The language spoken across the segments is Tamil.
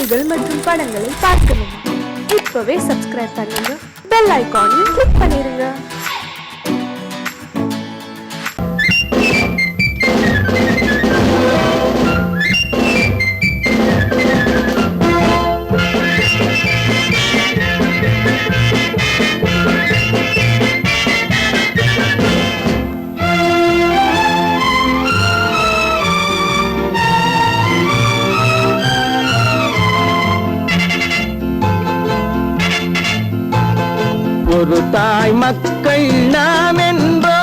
பாடல்கள் மற்றும் படங்களை பார்க்கணுமா? இப்பவே சப்ஸ்கிரைப் பண்ணுங்க, பெல் ஐகானையும் கிளிக் பண்ணிருங்க. ஒரு தாய் மக்கள் நாம் என்போம்,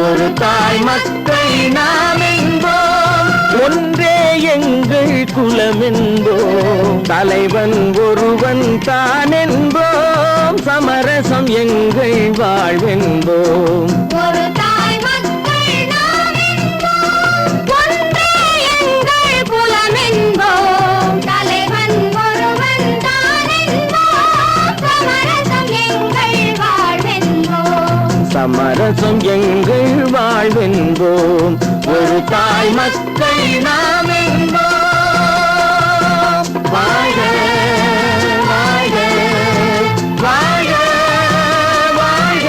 ஒரு தாய் மக்கள் நாம் என்போம், ஒன்றே எங்கள் குலம் என்போம், தலைவன் ஒருவன் தான் என்போம், சமரசம் எங்கள் வாழ்வென்போம். ஒரு தாய் மக்கள் நாம் என்போம், ஒன்றே எங்கள் குலம் என்போம், தலைவன் ஒருவன் தான் என்போம், சமரசம் எங்கள் வாழ்வென்போம். சமரசம் எங்கள் வாழ்வென்போம். ஒரு தாய் மக்கள் நாம் என்போம். வாழ்க வாழ்க வாழ்க வாழ்க.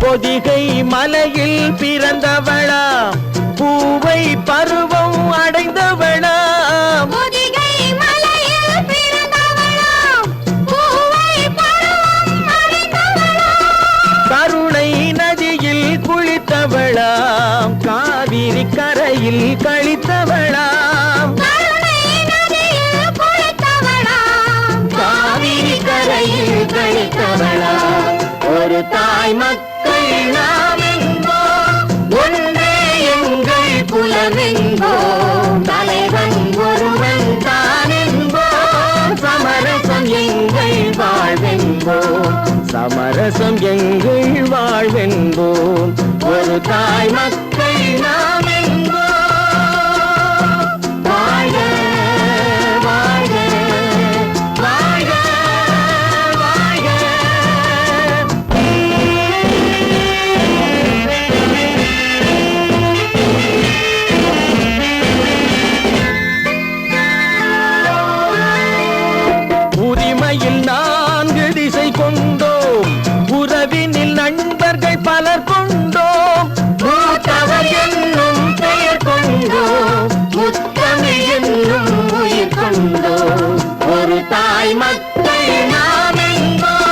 பொதிகை மலையில் பிறந்தவளா, பூவை பருவம் அடைந்தவளா, பொதிகை மலையில் பிறந்தவளாம், பூவை பருவம் அடைந்தவளாம், கருணை நதியில் குளித்தவளாம், காவிரி கரையில் கழித்தவளாம், கருணை நதியில் குளித்தவளாம், காவிரி கரையில் கழித்தவளாம். ஒரு தாய் மக்கள் நாம் என்போம், ஒன்றே எங்கள் குலம் என்போம், தலைவன் ஒருவன் தான் என்போம், சமரசம் எங்கள் வாழ்வென்போம், சமரசம் எங்கள் வாழ்வென்போம். ஒரு தாய் மக்கள் நாம் என்போம். வாழ்க வாழ்க வாழ்க வாழ்க. உரிமையில் 4 திசை கொண்டோம், உறவினில் நண்பர்கள் பலர் கொண்டோம், மூத்தவர் என்னும் பெயர் கொண்டோம், முத்தமிழ் என்னும் உயிர் கொண்டோம். ஒரு தாய் மக்கள் நாம் என்போம்.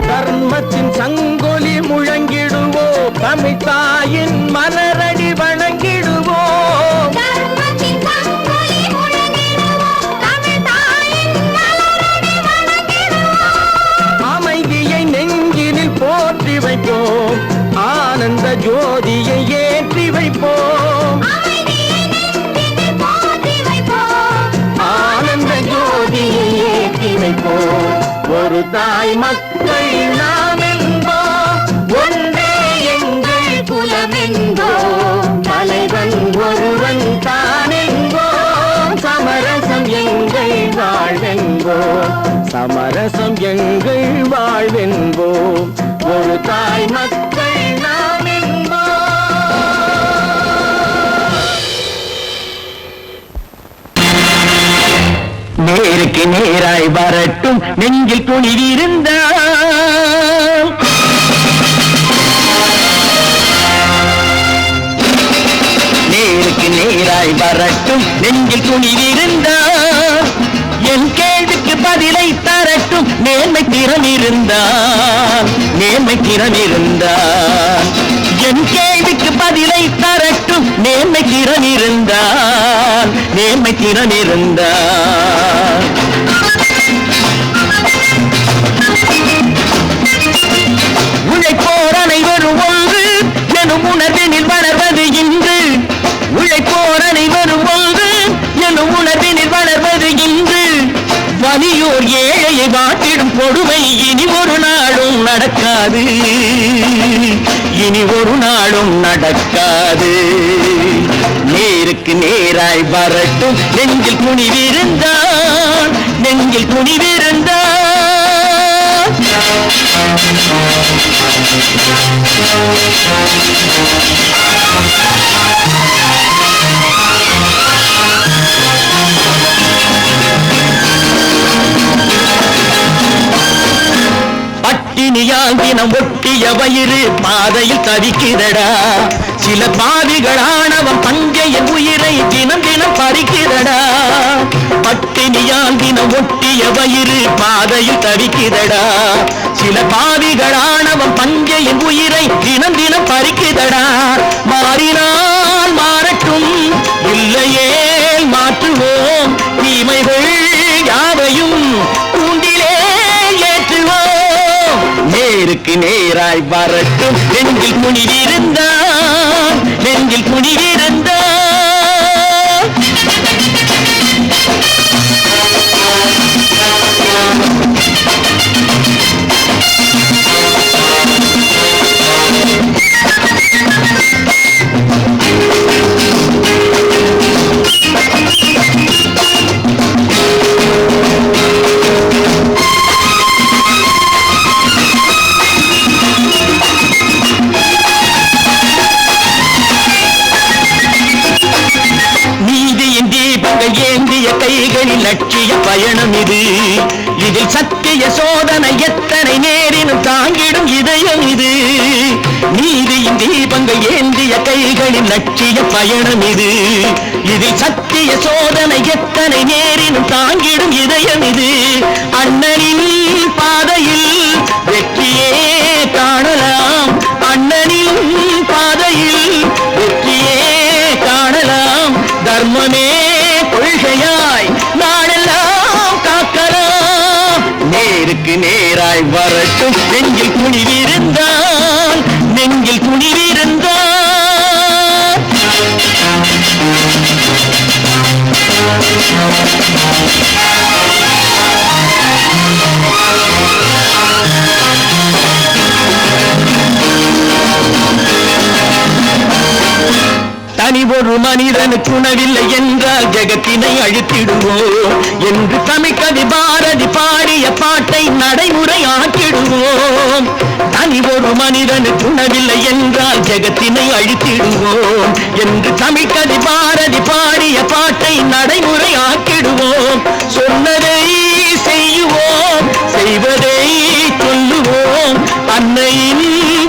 தர்மத்தின் சங்கொலி முழங்கிடுவோம், தமிழ் தாயின் மலரடி வணங்கிடுவோம், தர்மத்தின் சங்கொலி முழங்கிடுவோம், தமிழ் தாயின் மலரடி வணங்கிடுவோம், அமைதியை நெஞ்சினில் போற்றி வைப்போம், ஆனந்த ஜோதியை ஏற்றி வைப்போம், அமைதியை நெஞ்சினில் போற்றி வைப்போம், ஆனந்த ஜோதியை ஏற்றி வைப்போம். ஒரு தாய் மக்கள் நாம் என்போம், ஒன்றே எங்கள் குலம் என்போம், தலைவன் ஒருவன் தான் என்போம், சமரசம் எங்கள் வாழ்வென்போம், சமரசம் எங்கள் வாழ்வென்போம். ஒரு தாய் மக்கள் நாம் என்போம். நேருக்கு நேராய் வரட்டும், நெஞ்சில் துணிவிருந்தால், நேருக்கு நேராய் வரட்டும், நெஞ்சில் துணிவிருந்தால், என் கேள்விக்கு பதிலை தரட்டும், நேர்மை திறன் இருந்தால், நேர்மை திறன் இருந்தால், என் கேள்விக்கு பதிலை தரட்டும், நேர்மை திறன் இருந்தால், நேர்மை திறன் இருந்தால். உழைப்போர் அனைவரும் ஒன்று எனும் உணர்வினில் வளர்வது இன்று, உழைப்போர் அனைவரும் ஒன்று எனும் உணர்வினில் வளர்வது இன்று, கொடுமை இனி ஒரு நாளும் நடக்காது, இனி ஒரு நாளும் நடக்காது. நேருக்கு நேராய் வரட்டும் நெஞ்சில் துணிவிருந்தான், நெஞ்சில் துணிவிருந்தான். பட்டினியால் தினம் ஒட்டிய வயிறு பாதையில் தவிக்கிறடா. சில பாவிகளானவன் பஞ்சையின் உயிரை தினம் தினம் பறிக்கிறடா. பட்டினியால் தினம் ஒட்டிய வயிறு பாதையில் தவிக்கிறடா. சில பாவிகளானவன் பஞ்சையின் உயிரை தினம் தினம் பறிக்கிறடா. மாறினால் மாறட்டும், இல்லையே மாற்றுவோம், தீமைகள் யாவையும் கூண்டிலே ஏற்றுவோம். நேருக்கு நேராய் வரட்டும் நெஞ்சில் துணிவிருந்தான், நெஞ்சில் துணிவிருந்தான். ஏந்திய கைகளில் லட்சிய பயணம் இது. இதில் சத்திய சோதனை எத்தனை நேரினும் தாங்கிடும் இதயம் இது. நீதியின் தீபங்கள் ஏந்திய கைகளில் லட்சிய பயணம் இது. இதில் சத்திய சோதனை எத்தனை நேரினும் தாங்கிடும் இதயம் இது. அண்ணனின் பாதையில் வெற்றியே காணலாம், அண்ணனின் பாதையில் வெற்றியே காணலாம். தர்மமே கொள்கையாய் நாளெல்லாம் காக்கலாம். நேருக்கு நேராய் வரட்டும் நெஞ்சில் துணிவிருந்தான், நெஞ்சில் துணிவிருந்தான். தனி ஒரு மனிதனுக்கு உணவில்லை என்றால் ஜெகத்தினை அழித்திடுவோம் என்று தமிழ்கவி பாரதி பாடிய பாட்டை நடைமுறையாக்கிடுவோம். தனி ஒரு மனிதனுக்கு உணவில்லை என்றால் ஜெகத்தினை அழித்திடுவோம் என்று தமிழ்கவி பாரதி பாடிய பாட்டை நடைமுறையாக்கிடுவோம். சொன்னதை செய்யுவோம், செய்வதை சொல்லுவோம், அன்னையின்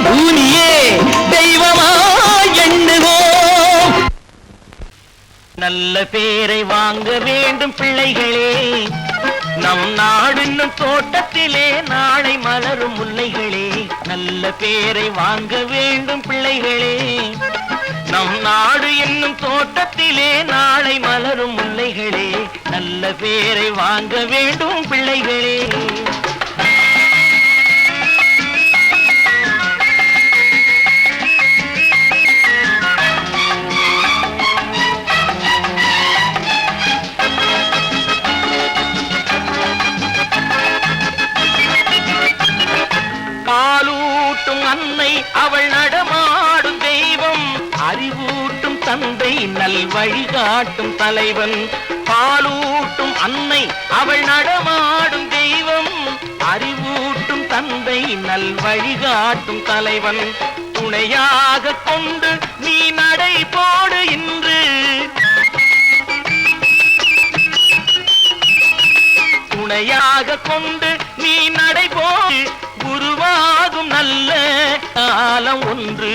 பூமியே தெய்வமாய் எண்ணுவோம். நல்ல பேரை வாங்க வேண்டும் பிள்ளைகளே, நம் நாடு என்னும் தோட்டத்திலே நாளை மலரும் முல்லைகளே. நல்ல பேரை வாங்க வேண்டும் பிள்ளைகளே, நம் நாடு என்னும் தோட்டத்திலே நாளை மலரும் முல்லைகளே. நல்ல பேரை வாங்க வேண்டும் பிள்ளைகளே. பாலூட்டும் அன்னை அவள் நடமாடும் தெய்வம், அறிவூட்டும் தந்தை நல் வழிகாட்டும் தலைவன். பாலூட்டும் அன்னை அவள் நடமாடும் தெய்வம், அறிவூட்டும் தந்தை நல் வழிகாட்டும் தலைவன். துணையாக கொண்டு நீ நடை போடு இன்று, துணையாக கொண்டு நீ நடைபோடு. உருவாகும் நல்ல காலம் ஒன்று,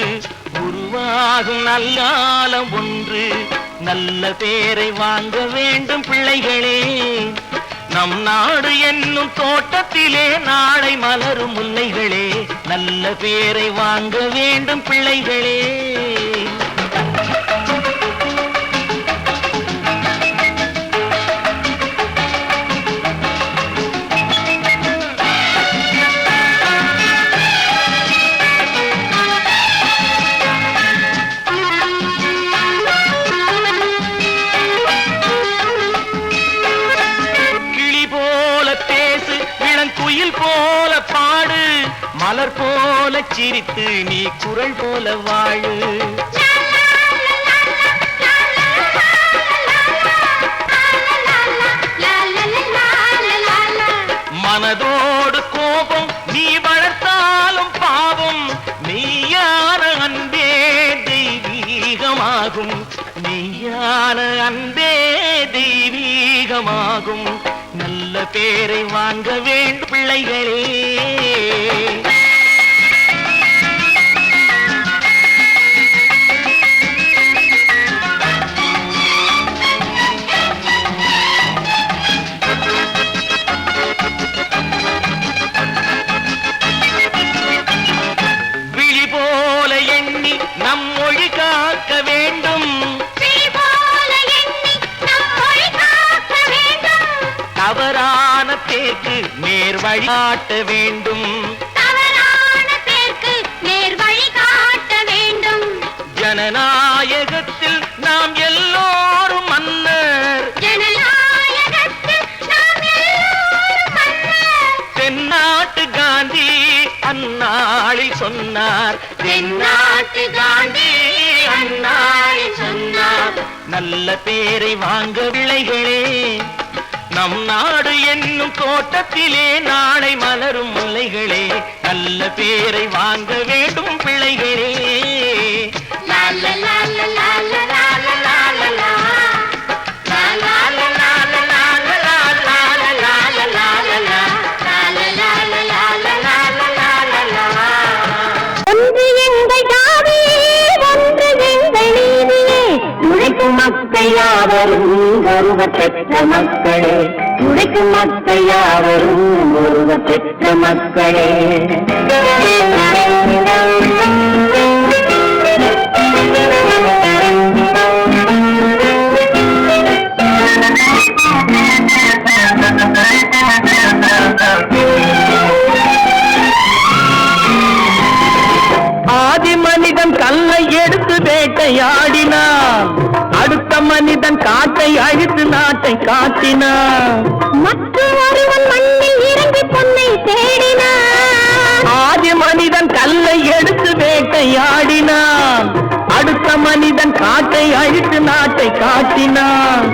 உருவாகும் நல்ல காலம் ஒன்று. நல்ல பேரை வாங்க வேண்டும் பிள்ளைகளே, நம் நாடு என்னும் தோட்டத்திலே நாளை மலரும் முல்லைகளே. நல்ல பேரை வாங்க வேண்டும் பிள்ளைகளே. குயில் மலர் போல சிரித்து நீ குரல் போல வாழு. மனதோடு கோபம் நீ வளர்த்தாலும் பாவம், நீயான அன்பே தெய்வீகமாகும், நீயான அன்பே தெய்வீகமாகும். நல்ல பேரை வாங்க வேண்டும் பிள்ளைகளே. நம் மொழி காக்க வேண்டும், தவறான பேருக்கு நேர் வழி காட்ட வேண்டும், ஜனநாயகத்தில் நாம் எல்லோரும் மன்னர், தென்னாட்டு காந்தி அந்நாளில் சொன்னார், தென்னாட்டு காந்தி அந்நாளில் சொன்னார். நல்ல பேரை வாங்க பிள்ளைகளே, நம் நாடு என்னும் தோட்டத்திலே நாளை மலரும் முல்லைகளே. நல்ல பேரை வாங்க வேண்டும் பிள்ளைகளே. மக்கள் யாவரும் ஒருவ பெற்ற மக்களே, உழைக்கும் மக்கள் யாவரும் ஒருவ பெற்ற மக்களே. ஆதி மனிதன் கல்லை எடுத்து வேட்டையாடினான், அடுத்த மனிதன் காட்டை அழித்து நாட்டை காட்டினான், மற்றொருவன் மண்ணில் இறங்கி பொன்னை தேடினான். ஆதி மனிதன் கல்லை எடுத்து வேட்டையாடினான், அடுத்த மனிதன் காட்டை அழித்து நாட்டை காட்டினான்,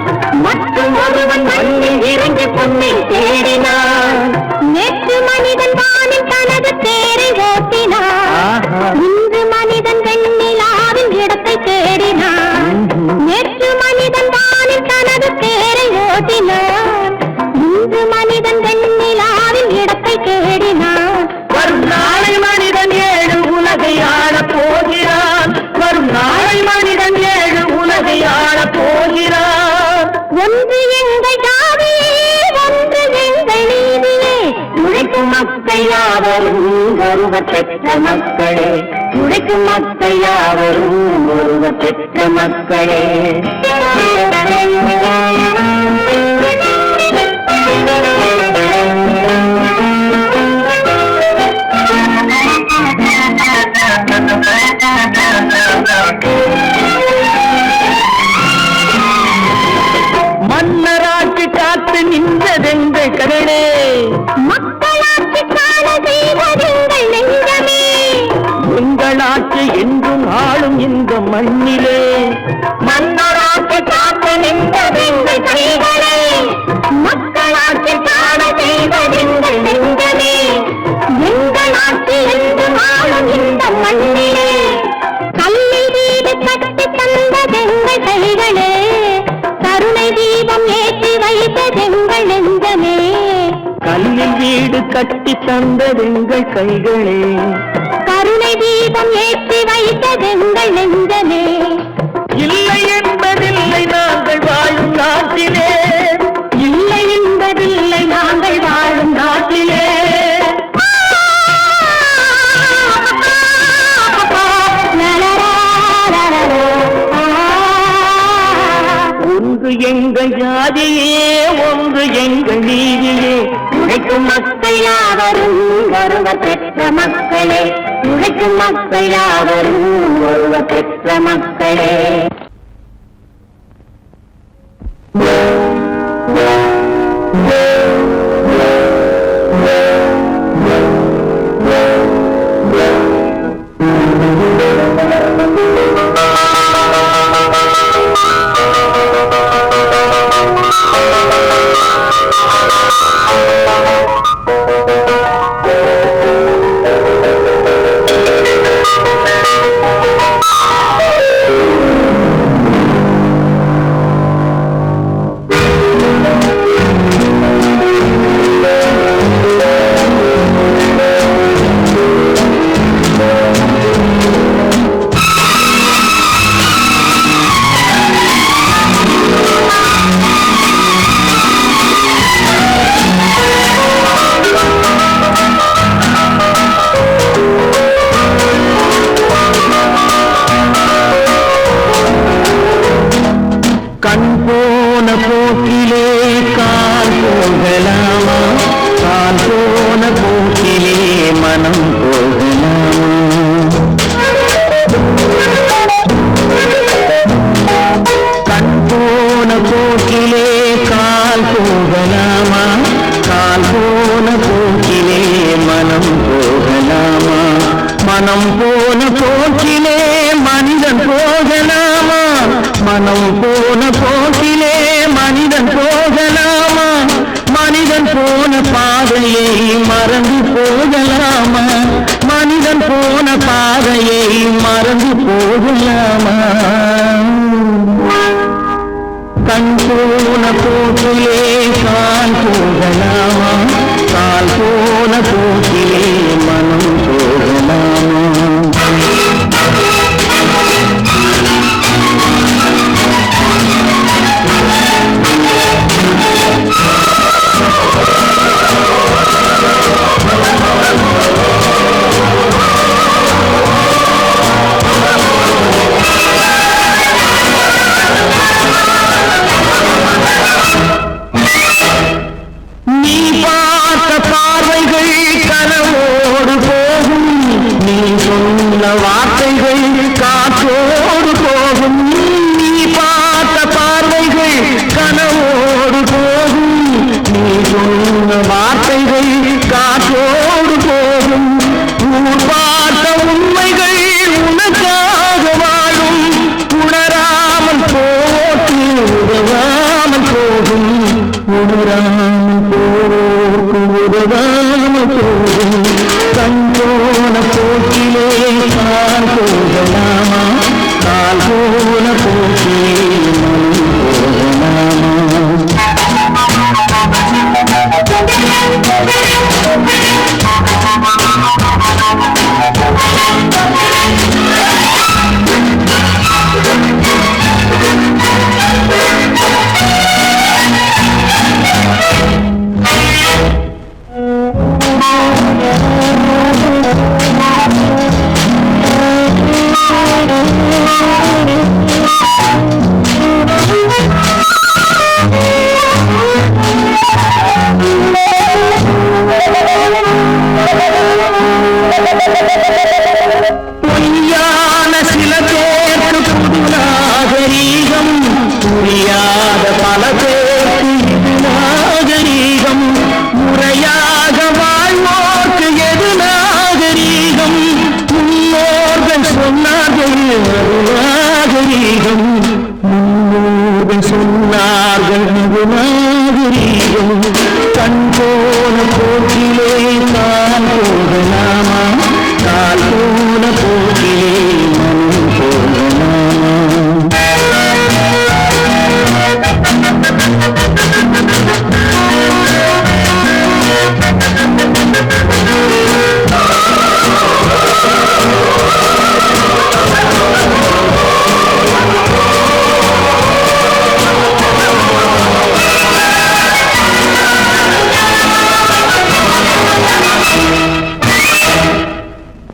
மற்றொருவன் மண்ணில் இறங்கி பொன்னை தேடினான். நேற்று மனிதன் வானில் தனது தேரை ஓட்டினான், இன்று மனிதன் வெண்ணிலாவின் இடத்தை தேடினான். நேற்று மனிதன் வானில் தனது தேரை ஓட்டினான், இன்று மனிதன் வெண்ணிலாவின் இடத்தை தேடினான். வரும் நாளை மனிதன் ஏழு உலகை ஆளப் போகிறான், வரும் நாளை மனிதன் ஏழு உலகை ஆளப் போகிறான். ஒன்று எங்கள் ஜாதியே, ஒன்று எங்கள் நீதியே, உழைக்கும் மக்கள் யாவரும் ஒருவ பெற்ற மக்களே, உழைக்கும் மக்கள் யாவரும் ஒருவ பெற்ற மக்களே. மன்னராட்சி காத்து நின்றதெங்கள் கடலே, மக்களாட்சி காண செய்வதெங்கள் நெஞ்சமே, உங்களாட்சி என்றும் ஆளும் இந்த மண்ணிலே. மன்னராட்சி காத்து நின்றதெங்கள் கைகளே, மக்களாட்சி காண செய்வதெங்கள் நெஞ்சமே, எங்களாட்சி என்றும் ஆளும் இந்த மண்ணிலே. கல்லில் வீடு கட்டி தந்ததெங்கள் கைகளே, கருணை தீபம் ஏற்றி வைத்ததெங்கள் நெஞ்சமே, கல்லில் வீடு கட்டி தந்ததெங்கள் கைகளே, கருணை தீபம் ஏற்றி வைத்ததெங்கள் நெஞ்சமே. இல்லை என்பதில்லை நாங்கள் வாழும் நாட்டிலே, இல்லை என்பதில்லை நாங்கள் வாழும் நாட்டிலே. ஒன்று எங்கள் ஜாதியே, ஒன்று எங்கள் நீதியே, உழைக்கும் மக்கள் யாவரும் ஒருவ பெற்ற மக்களே, உழைக்கும் மக்கள் யாவரும் ஒருவ பெற்ற மக்களே. மனிதன் போன பாதையை மறந்து போகலாமா? மனிதன் போன பாதையை மறந்து போகலாமா? கண் போன போக்கிலே கால் போகலாமா? கால் போன போக்கிலே மனம் போகலாமா? நீ பார்த்த பார்வைகள் கனவோடு போகும், நீ சொன்ன வார்த்தைகள் காற்றோடு போகும். நீ பார்த்த பார்வைகள் கனவோடு போகும், நீ சொன்ன வார்த்தைகள் காற்றோடு போகும். ஊர் பார்த்த உண்மைகள் உனக்காக வாழும், உணராமல் போட்டு உதவாமல் போகும். உணராமல் போக்கு உதவாமல் போகும். கண்ணோன போக்கிலே கால் போகலாமா? கால் போன போக்கிலே மனம் போகலாமா? பொய்யான சில பேருக்கு புது நாகரீகம், புரியாத பல பேருக்கு இது நாகரீகம். முறையாக வாழ்வோர்க்கு எது நாகரீகம்? முன்னோர்கள் சொன்னார்கள் அது நாகரீகம். முன்னோர்கள் சொன்னார்கள் அது நாகரீகம். கண் போன போக்கிலே கால் போகலாமா? கால் போன போக்கிலே மனம் போகலாமா?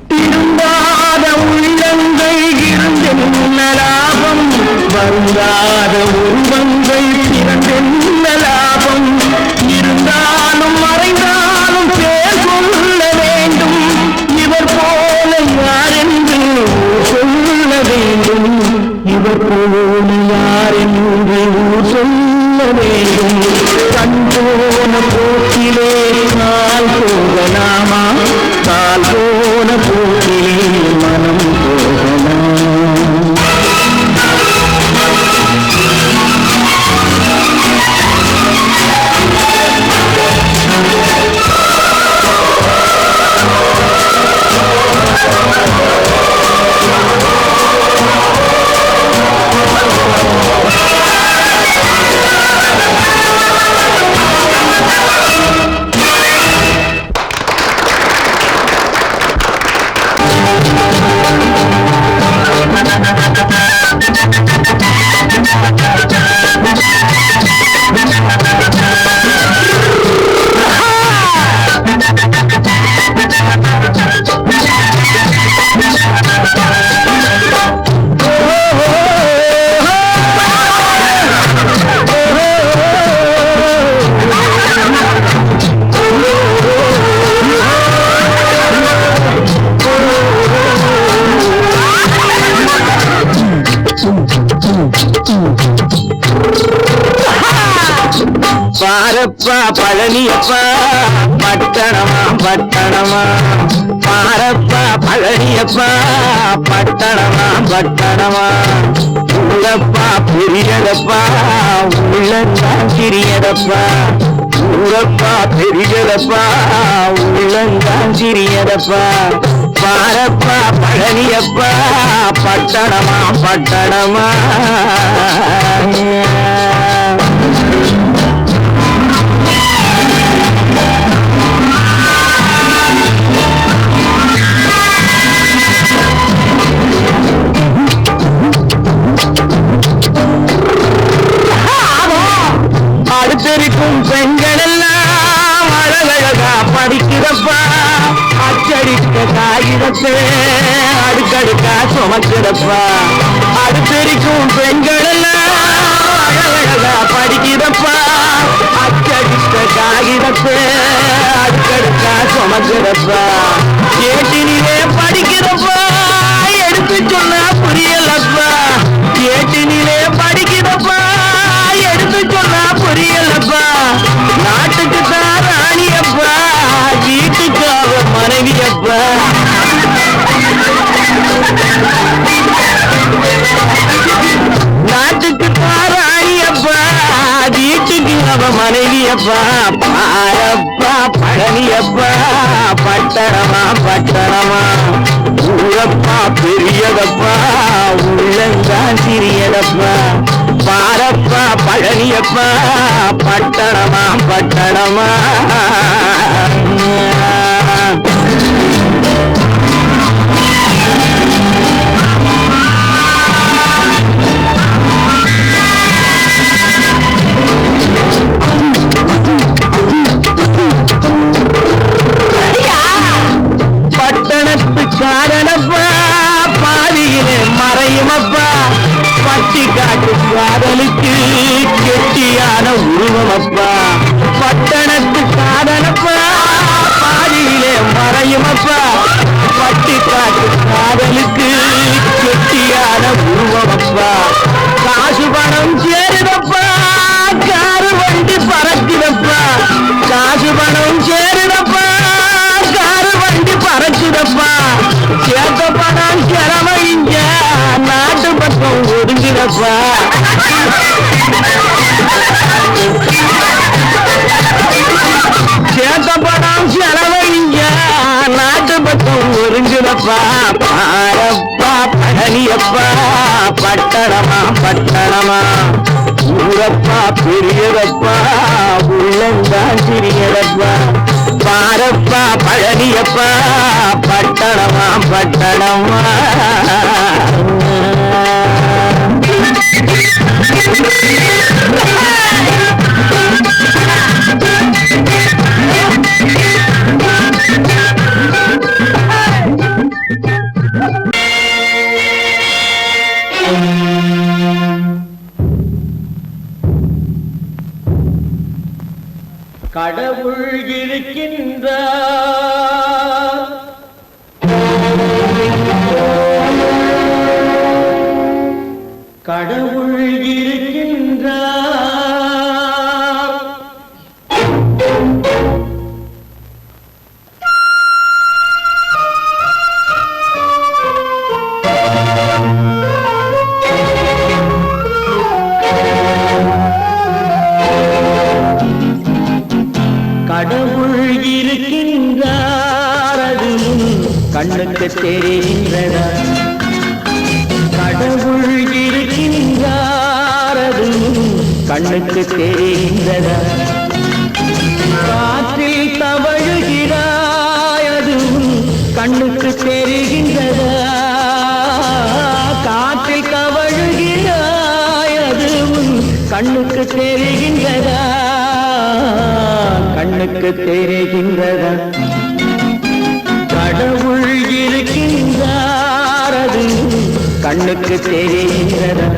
திரும்பாத உள்ளங்கள் இருந்தென்ன லாபம்? வருந்தாத உருவங்கள் பிறந்தென்ன லாபம்? இருந்தாலும் மறைந்தாலும் பேர் சொல்ல வேண்டும். இவர் போல யாரென்று ஊர் சொல்ல வேண்டும். இவர் போல யாரென்று ஊர் சொல்ல வேண்டும். கண் போன போக்கிலே கால் போகலாமா? கால் போன போக்கிலே மனம் போகலாமா? பாரப்பா பழனியப்பா பட்டணமா பட்டணமா, பாரப்பா பழனியப்பா பட்டணமா பட்டணமா, உள்ளப்பா பெரியதப்பா உள்ளத்தான் சிறியதப்பா, ஊரப்பா பெரியதப்பா உள்ளந்தான் சிறியதப்பா பாரப்பா பழனியப்பா பட்டணமா பட்டணமா அடுத்திருக்கும் பெண்கள் எல்லாம் அழகழகா படிக்கிறப்பா அச்சடித்த காகிதத்தை அடுக்கடுக்கா சுமக்கிறப்பா அடுத்திருக்கும் பெண்கள் எல்லாம் அழகழகா படிக்கிறப்பா அச்சடித்த காகிதத்தை அடுக்கடுக்கா சுமக்கிறப்பா ஏட்டினிலே படிக்கிறப்பா எடுத்து சொன்னா புரியலப்பா ஏட்டினிலே படிக்கிறப்பா எடுத்து சொன்னா புரியலப்பா நாட்டுக்கு தான் ராணியப்பா வீட்டுக்கு அவ மனைவியப்பா நாட்டுக்கு தான் ராணியப்பா வீட்டுக்கு அவ மனைவியப்பா பாரப்பா பழனியப்பா பட்டணமா பட்டணமா ஊரப்பா பெரியதப்பா உள்ளந்தான் சிறியதப்பா பாரப்பா பழனியப்பா பட்டணமா பட்டணமா பட்டணத்துக்காரனப்பா பாதியிலே மறையுமப்பா பட்டி காட்டு காதலுக்கு கெட்டியான உருவமப்பா பட்டணத்துக்காரனப்பா பாதியிலே மறையுமப்பா பட்டி காட்டு காதலுக்கு கெட்டியான உருவமப்பா காசு பணம் சேருதப்பா காரு வண்டி பறக்குதப்பா காசு பணம் சேருதப்பா காரு வண்டி பறக்குதப்பா சேர்த்த பணம் செலவழிங்க நாட்டு பக்கம் ஒதுங்குதப்பா சேர்த்த பணம் செலவழிங்க நாட்டு பக்கம் ஒதுங்குதப்பா பாரப்பா பழனியப்பா பட்டணமா பட்டணமா ஊரப்பா பெரியதப்பா உள்ளந்தான் சிறியதப்பா பாரப்பா பழனியப்பா பட்டணமா பட்டணமா கடவுள் இருக்கின்றார் கடவுள் இருக்கின்றார் கடவுள் இருக்கின்றார் அது கண்ணுக்கு தெரிகின்றதா கடவுள் இருக்கின்றார் அது கண்ணுக்கு தெரிகின்றதா காற்றில் தவழுகிறாய் அது கண்ணுக்கு தெரிகின்றதா காற்றில் தவழுகிறாய் அது கண்ணுக்கு தெரிகின்றதா கண்ணுக்கு தெரிகின்றதா கடவுள் இருக்கின்றார் அது கண்ணுக்கு தெரிகின்றதா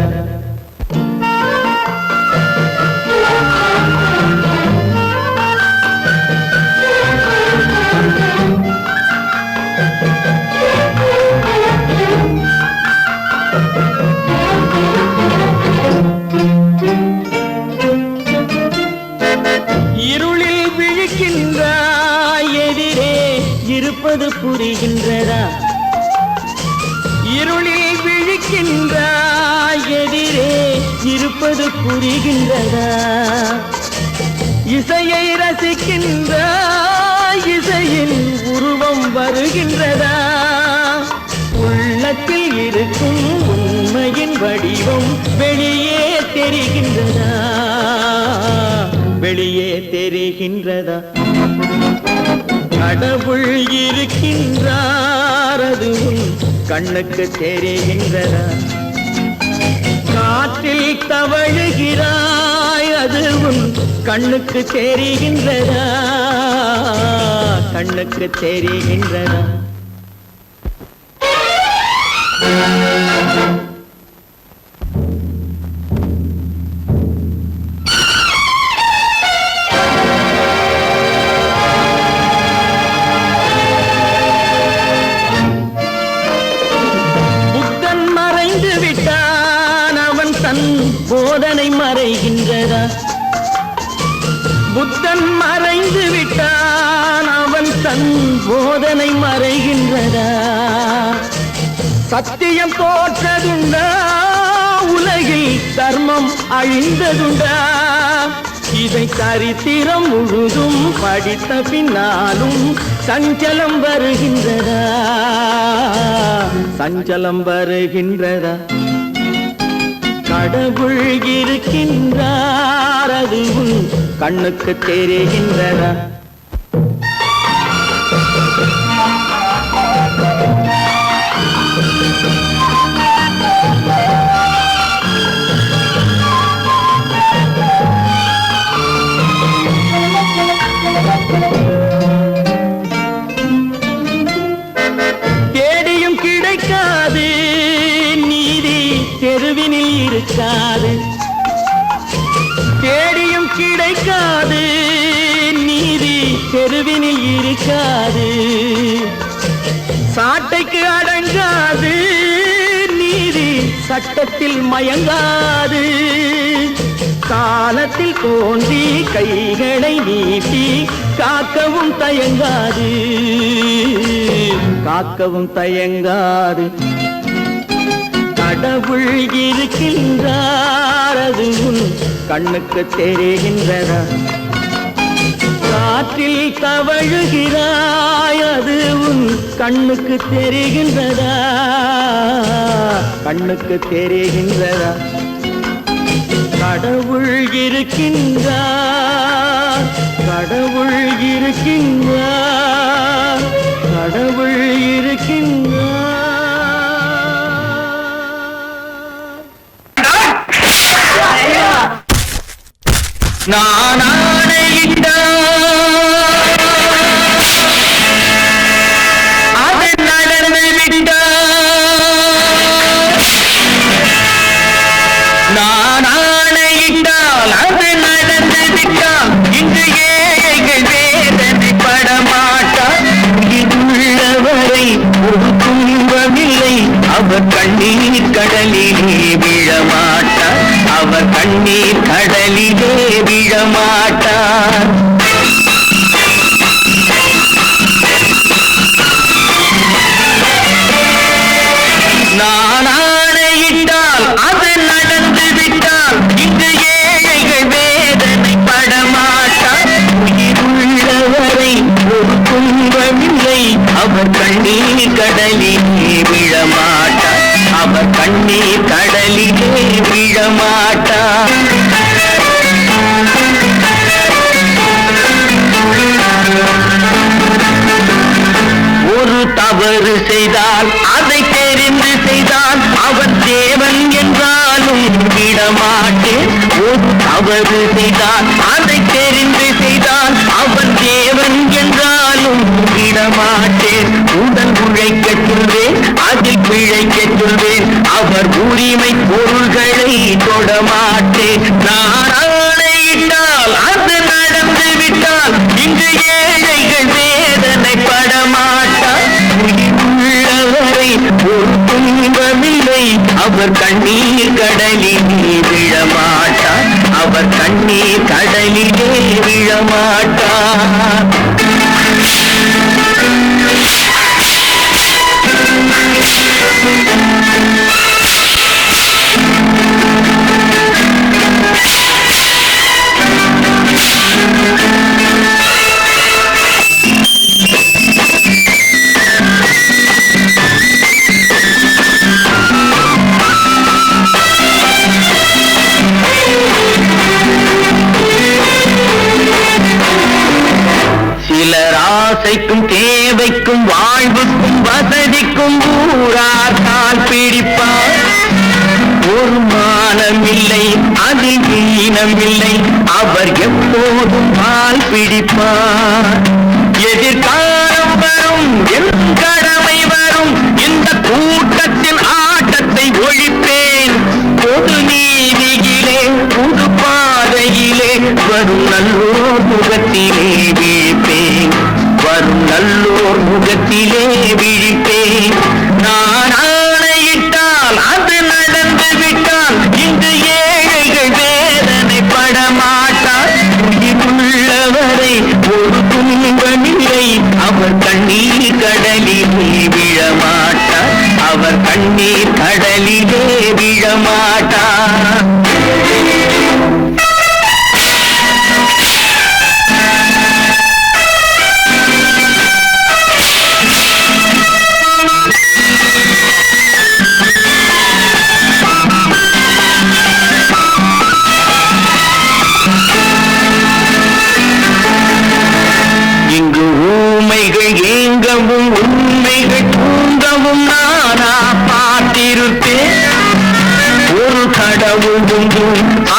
இருளில் விழிக்கின்றாய் எதிரே இருப்பது புரிகின்றதா இருளில் விழிக்கின்றாய் எதிரே இருப்பது புரிகின்றதா இசையை ரசிக்கின்ற இசையின் உருவம் வருகின்றதா உள்ளத்தில் இருக்கும் உண்மையின் வடிவம் வெளியே தெரிகின்றதா வெளியே தெரிகின்றதா கடவுள் இருக்கின்றார் அதுவும் கண்ணுக்கு தெரிகின்றதா காற்றில் தவழுகிறாய் அதுவும் கண்ணுக்கு தெரிகின்றதா கண்ணுக்கு தெரிகின்றதா புத்தன் மறைந்து விட்டான் அவன் தன் போதனை மறைகின்றதா புத்தன் மறைந்து விட்டான் அவன் தன் போதனை மறைகின்றதா சத்தியம் தோற்றதுண்டா உலகில் தர்மம் அழிந்ததுண்டா இதை சரித்திரம் முழுதும் படித்த பின்னாலும் சஞ்சலம் வருகின்றதா சஞ்சலம் வருகின்றதா கடவுள் இருக்கின்றார் அதுவும் கண்ணுக்கு தெரிகின்றதா தேடியும் கிடைக்காது நீதி தெருவினில் இருக்காது தேடியும் கிடைக்காது நீதி தெருவினில் இருக்காது சாட்டைக்கு அடங்காது நீதி சட்டத்தில் மயங்காது காலத்தில் தோன்றி கைகளை நீட்டி காக்கவும் தயங்காது காக்கவும் தயங்காது கடவுள் இருக்கின்றார் அதுவும் கண்ணுக்கு தெரிகின்றதா காற்றில் தவழுகிறாய் அதுவும் கண்ணுக்கு தெரிகின்றதா கண்ணுக்கு தெரிகின்றதா கடவுள் இருக்கின்றார் கடவுள் இருக்கின்றார் கடவுள் இருக்கின்றார் நான் ஆணையிட்டார் அது நடந்து விட்டார் நான் ஆணையிட்டால் அது நடந்து விட்டால் இன்று ஏழைகள் வேதனை படமாட்டார் உள்ளவரை ஒரு துன்பமில்லை அவர் கண்ணீர் கடலிலே விழமாட்டார் அவர் கண்ணீர் கடலிலே விழமாட்டார் நான் ஆணையிட்டால் அது நடந்து விட்டால் இங்கு ஏழைகள் வேதனை படமாட்டார் உயிருள்ளவரை ஒரு துன்பமில்லை அவர் கண்ணீர் கடலிலே விழமாட்டார் அவர் கண்ணீர் கடலிலே விழமாட்டார் ஒரு தவறு செய்தால் அதை தெரிந்து செய்தால் அவர் தேவன் என்றாலும் விடமாட்டேன் ஒரு தவறு செய்தால் அதை தெரிந்து செய்தால் அவர் தேவன் என்றாலும் விடமாட்டேன் உடல் உழைக்கச் சொல்வேன் அதில் பிழைக்கச் சொல்வேன் அவர் உரிமை பொருள்களை தொடமாட்டேன் நான் ஆணையிட்டால் அது நடந்து விட்டால் இங்கு ஏழைகள் வேதனை படமாட்டார் உள்ளவரை ஒரு துன்பமில்லை அவர் கண்ணீர் கடலிலே விழமாட்டார் அவர் கண்ணீர் கடலிலே விழமாட்டார் அவர் ஆசைக்கும் தேவைக்கும் வாழ்வுக்கும் வசதிக்கும் ஊரார் கால் பிடிப்பார். ஒரு மானமில்லை அதில் ஈனமில்லை அவர் எப்போதும் கால் பிடிப்பார். எதிர்காலம் வரும் என் கடமை வரும் இந்த கூட்டத்தின் ஆட்டத்தை ஒழிப்பேன். பொது நீதியிலே புது பாதையிலே வரும் நல்லோர் முகத்திலே விழிப்பேன். வரும் நல்லோர் முகத்திலே விழிப்பேன். நான் ஆணையிட்டால் அது நடந்து விட்டால் இங்கு ஏழைகள் வேதனைப்பட மாட்டார். உள்ளவரை ஒரு துன்பமில்லை அவர் கண்ணீர் கடலிலே விழமாட்டார். அவர் கண்ணீர் கடலிலே விழமாட்டார். இங்கு ஊமைகள் ஏங்கவும் உண்மைகள் தூங்கவும் நானா பார்த்திருப்பேன். ஒரு கடவுள் உண்டு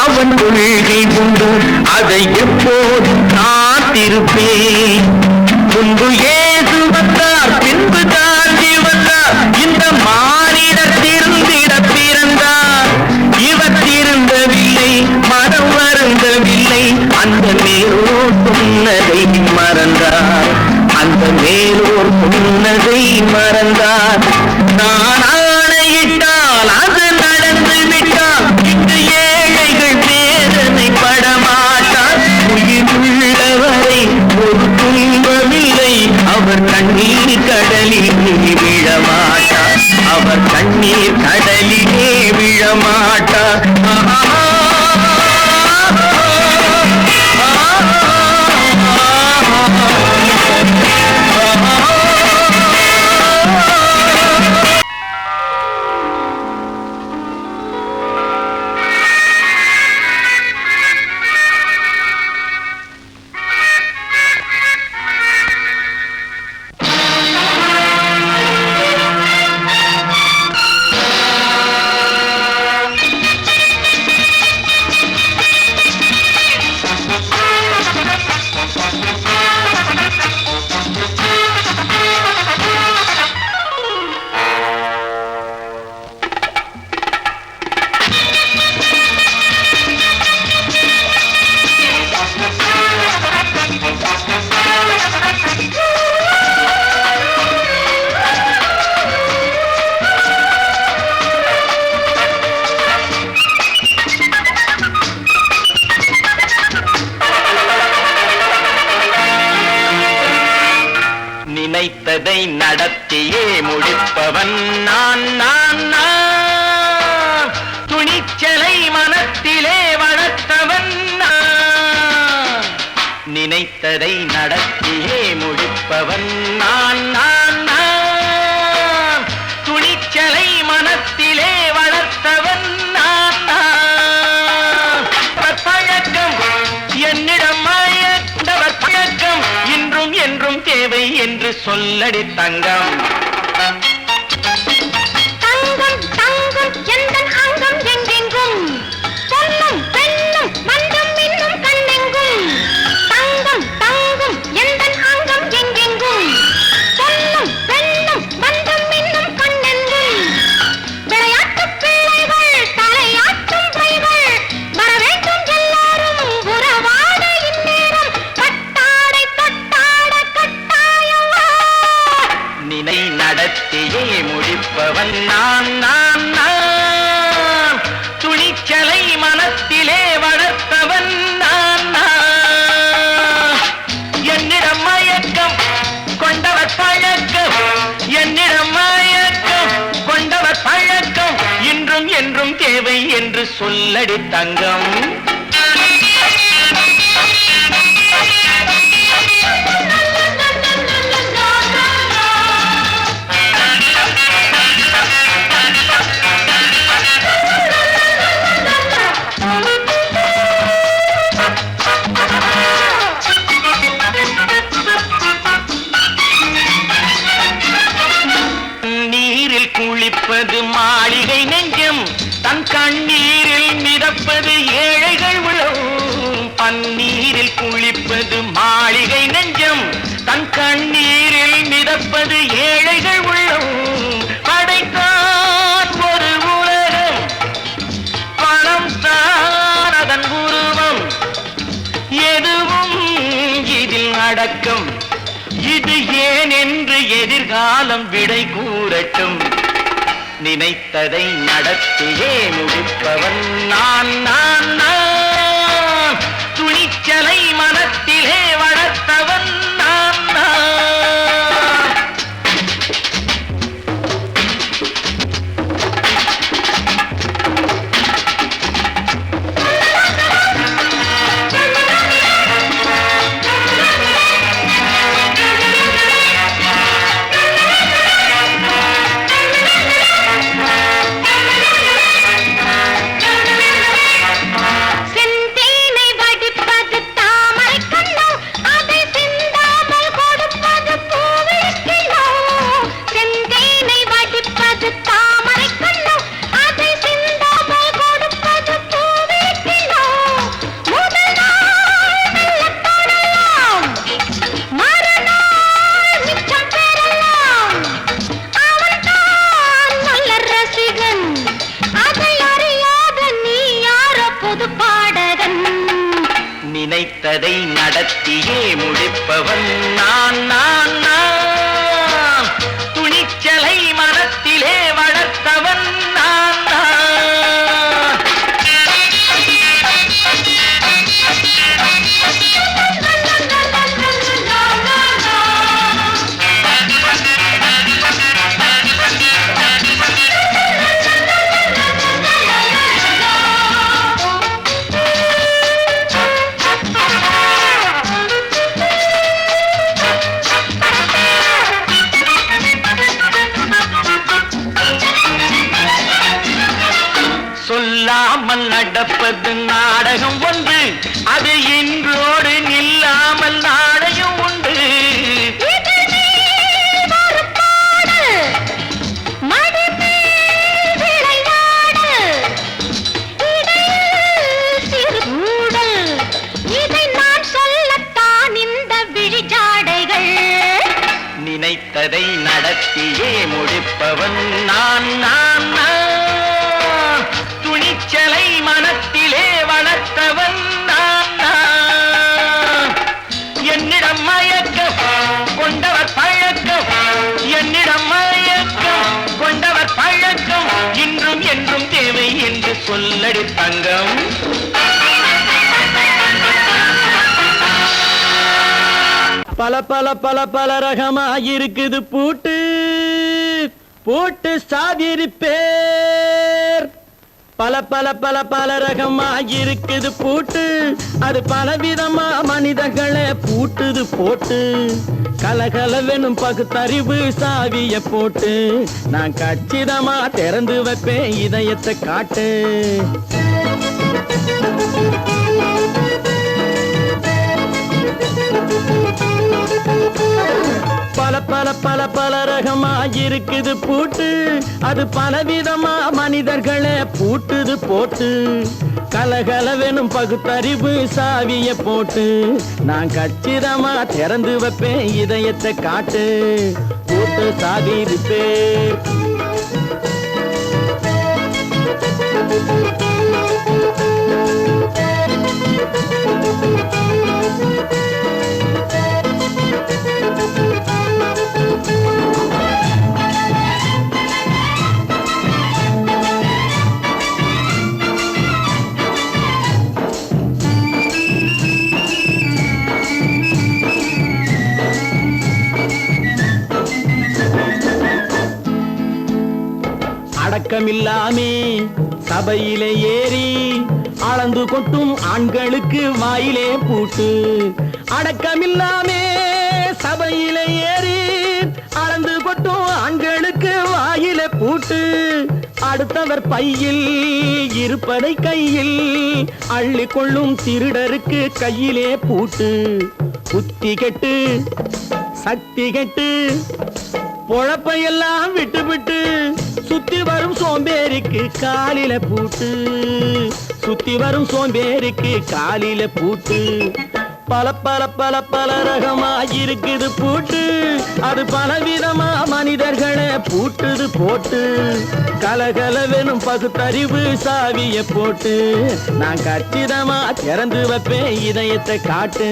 அவன் கொள்கை உண்டு அதை எப்போதும் காத்திருப்பேன். முன்பு ஏசு வந்தார் பின்பு தாண்டி வந்தார். இந்த மானிடர் திருந்திட பிறந்தார். இவர் திருந்தவில்லை மனம் வருந்தவில்லை. அந்த மேலோர் சொன்னதை மறந்தார். அந்த மேலோர் சொன்னதை மறந்தார். நான் ஆணையிட்டால் அது நடந்து விட்டால் இங்கு ஏழைகள் வேதனை படமாட்டார். உயிருள்ளவரை ஒரு துன்பமில்லை அவர் கண்ணீர் கடலிலே விழமாட்டார். அவர் கண்ணீர் கடலிலே விழமாட்டார். நினைத்ததை நடத்தியே முடிப்பவன் நான் நான் நான். துணிச்சலை மனத்திலே வளர்த்தவன் நான். நினைத்ததை நடத்தியே முடிப்பவன் நான் நான் நான். துணிச்சலை மனத்திலே வளர்த்தவன் நான் நான். பழக்கம் என்னிடம் மாயவர் பழக்கம் இன்றும் என்றும் தேவை என்று சொல்லடி தங்கம். தங்கம் தங்கம் எந்தன் அங்கம் எங்கெங்கும் பொன்னும் பெண்ணும் மண்டும் இன்னும் கண்ணெங்கும். தங்கம் தங்கம் எந்தன் அங்கம் எங்கெங்கும் பொன்னும் பெண்ணும் மண்டும் இன்னும் கண்ணெங்கும். விளையாட்டு பிள்ளைகள் தலையாட்டும் பைகள் வர வேண்டும் எல்லாரும் உறவாட இந்நேரம். கட்டாடை தொட்டாட கட்டாயவா. நினை நடத்தியே முடிப்பவன் நான் நான் நான். துணிச்சலை மனத்திலே வளர்த்தவன் நான் நான். என்னிடம் மயக்கம் கொண்டவர் பழக்கம். என்னிடம் மயக்கம் கொண்டவர் பழக்கம் இன்றும் என்றும் தேவை என்று சொல்லடி தங்கம். அது ஏழைகள் உள்ளம் படைத்தான் ஒரு உலகம் பணம் தான் அதன் உருவம் எதுவும் இதில் அடக்கம் இது ஏன் என்று எதிர்காலம் விடை கூறட்டும் நினைத்ததை நடத்தியே முடிப்பவன் நான் நான் நான் துணிச்சலை மனத்திலே வளர்த்தவன் நான் நான் நினைத்ததை நடத்தியே முடிப்பவன் நான் நான் நான் துணிச்சலை மனத்திலே வளர்த்தவன் நான் நான் சொல்லாமல் நடப்பது நாடகம் ஒன்று அது இன்றோடு நில்லாமல் நாடகம் உண்டு இதை நான் சொல்லத்தான் இந்த விழிஜாடைகள் நினைத்ததை நடத்தியே முடிப்பவன் நான் நான் நான் துணிச்சலை மனத்திலே வளர்த்தவன் நான் நான் என்னிடம் மயக்கம் கொண்டவர் பழக்கம் என்னிடம் மயக்கம் கொண்டவர் பழக்கம் இன்றும் என்றும் தேவை என்று சொல்லடி தங்கம் பல பல பல பல ரகமாயிருக்குது பூட்டு பூட்டு சாதிரி பேர் பல பல பல பல ரகமாயிருக்குது பூட்டு அது பலவிதமா மனிதர்களை பூட்டுது போட்டு கலகலவெனும் பகுத்தறிவு சாவிய போட்டு நான் கச்சிதமா திறந்து வைப்பேன் இதயத்தை காட்டு பல பல பல பல ரகமாயிருக்குது பூட்டு அது பலவிதமா மனிதர்களை பூட்டுது போட்டு கலகலவெனும் பகுத்தறிவு சாவிய போட்டு நான் கச்சிதமா திறந்து வைப்பேன் இதயத்தை காட்டு பூட்டு சாவி இருப்பேன் அடக்கமில்லாமே சபையிலே ஏறி அளந்து கொட்டும் ஆண்களுக்கு வாயிலே பூட்டு அடக்கமில்லாமே சபையிலே ஏறி அளந்து கொட்டும் ஆண்களுக்கு வாயிலே பூட்டு அடுத்தவர் பையில் இருப்பதை கையில் அள்ளி கொள்ளும் திருடருக்கு கையிலே பூட்டு புத்தி கெட்டு சக்தி கெட்டு பொழப்பையெல்லாம் விட்டு விட்டு சுத்தி வரும் சோம்பேறிக்கு காலில பூட்டு சுத்தி வரும் சோம்பேறிக்கு காலில பூட்டு பல பல பல பல ரகமா இருக்குது பூட்டு, அது பலவிதமா மனிதர்களை பூட்டுது போட்டு. கலகலவெனும் பகுத்தறிவு சாவிய போட்டு, நான் கச்சிதமா திறந்து வைப்பேன் இதயத்தை காட்டு.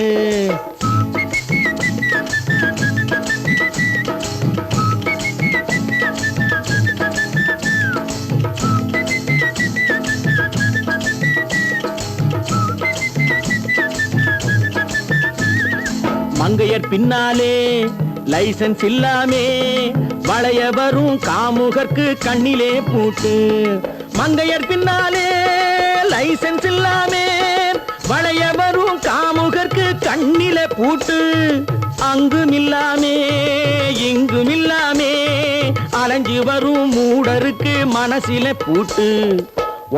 மங்கையர் பின்னாலே லைசன்ஸ் இல்லாமே வளைய வரும் காமுகர்க்கு கண்ணிலே பூட்டு. மங்கையர் பின்னாலே லைசன்ஸ் இல்லாமே வளைய வரும் காமுகர்க்கு கண்ணிலே பூட்டு. அங்கும் இல்லாமே இங்கும் இல்லாமே அலைஞ்சு வரும் மூடருக்கு மனசில பூட்டு.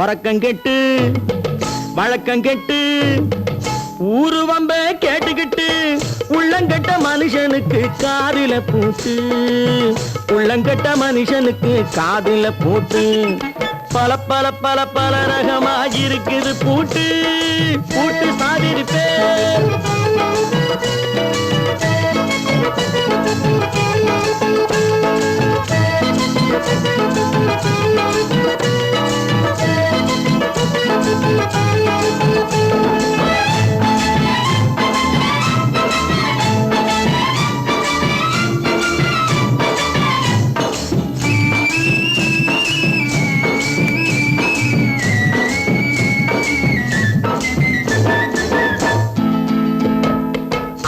உறக்கங்கெட்டு வழக்கங்கெட்டு ஊரு வம்ப கேட்டுக்கிட்டு உள்ளங்கட்ட மனுஷனுக்கு காதில பூட்டு. உள்ளங்கட்ட மனுஷனுக்கு காதில பூட்டு. பல பல பல பல ரகமா இருக்குது பூட்டு. பூட்டு சாதிருப்பேன்.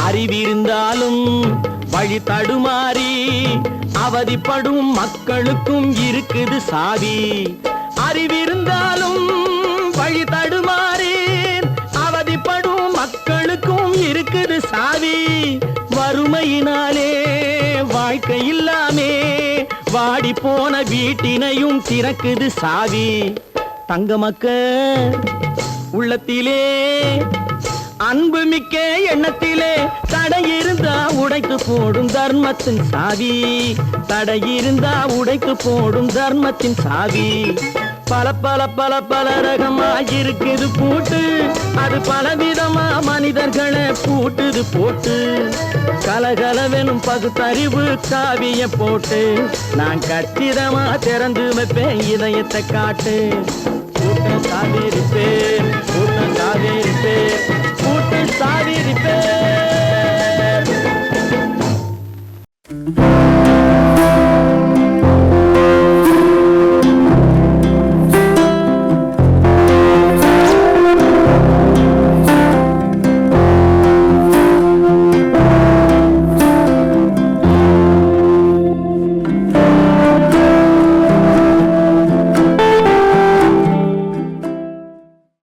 அறிவிருந்தாலும் வழி தடுமாறி அவதிப்படும் மக்களுக்கும் இருக்குது சாவி. அறிவிருந்தாலும் வழி தடுமாறி அவதிப்படும் மக்களுக்கும் இருக்குது சாவி. வறுமையினாலே வாழ்க்கை இல்லாமே வாடி போன வீட்டினையும் திறக்குது சாவி. தங்க மக்க உள்ளத்திலே அன்பு மிக்க எண்ணத்திலே தடை இருந்தா உடைத்து போடும் தர்மத்தின் சாவி. தடை இருந்தா உடைத்து போடும் தர்மத்தின் சாவி. பல பல பல பல ரகமா இருக்குது பூட்டு, அது பலவிதமா மனிதர்களை பூட்டுது போட்டு. கலகலவெனும் பகுத்தறிவு காவிய போட்டு, நான் கச்சிதமா திறந்து வைப்பேன் இதயத்தை காட்டு. கூட்டம் சாதிருப்பேன், கூட்டம் சாதிருப்பேன், கூட்டு சாதிருப்பேன்.